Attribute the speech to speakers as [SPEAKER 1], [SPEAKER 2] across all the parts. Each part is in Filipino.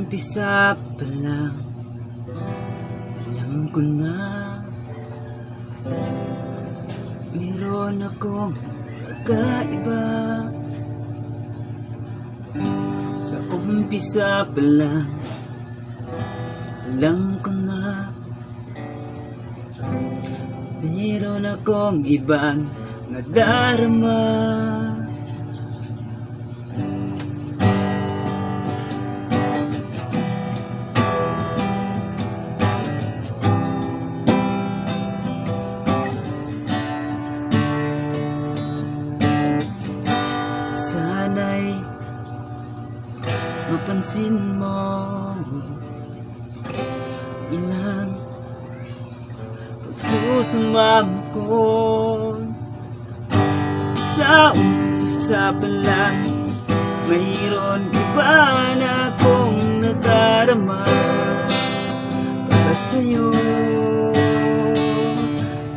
[SPEAKER 1] umpisa pa lang, alam ko na meron akong kakaiba. Sa umpisa pa lang, alam ko na meron akong ibang nadarama. Sana'y mapansin mo ilang pagsusumamo ko. Sa umpisa pa lang, mayroon iba na akong nadarama para sa'yo.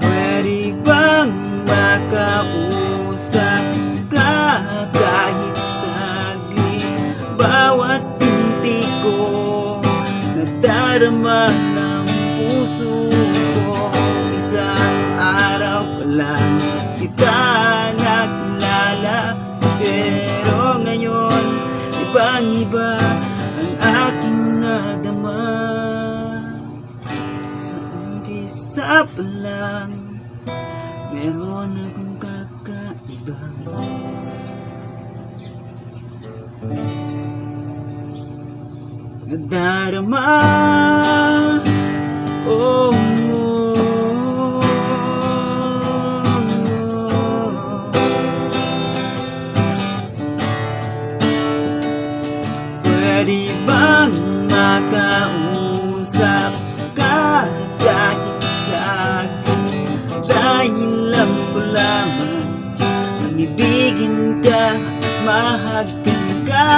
[SPEAKER 1] Pwede bang makausap ka kahit saglit? Bawat tinti ko nadarama ng puso ko. Isang araw pa lang kita nakilala, pero ngayon ibang-iba ang aking nadama. Sa umpisa pa lang, meron akong kakaiba. Nadarama, oh, pwede bang makausap ka kahit saglit? Dahil alam ko lamang ang ibigin ka at mahagkan ka.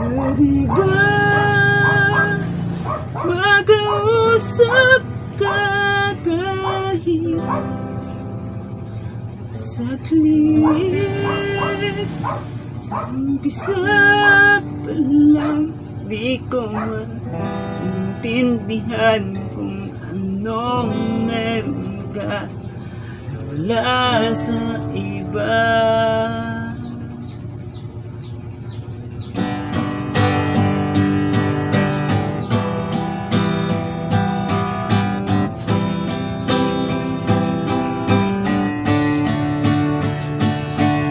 [SPEAKER 1] Pwede ba mag-usap ka kahit saglit? Sa umpisa pa lang, di ko maintindihan kung anong meron ka na wala sa iba.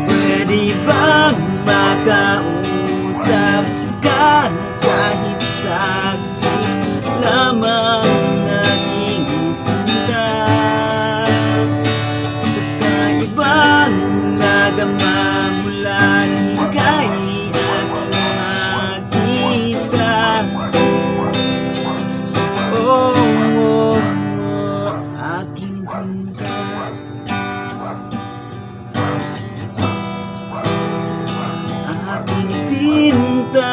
[SPEAKER 1] Pwede bang makausap ka kahit saglit lamang naging sinta? Kakaibang nadama mula nang ika'y aking makita. Oh, oh, oh, aking sinta. Aking sinta,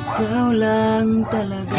[SPEAKER 1] ikaw lang talaga.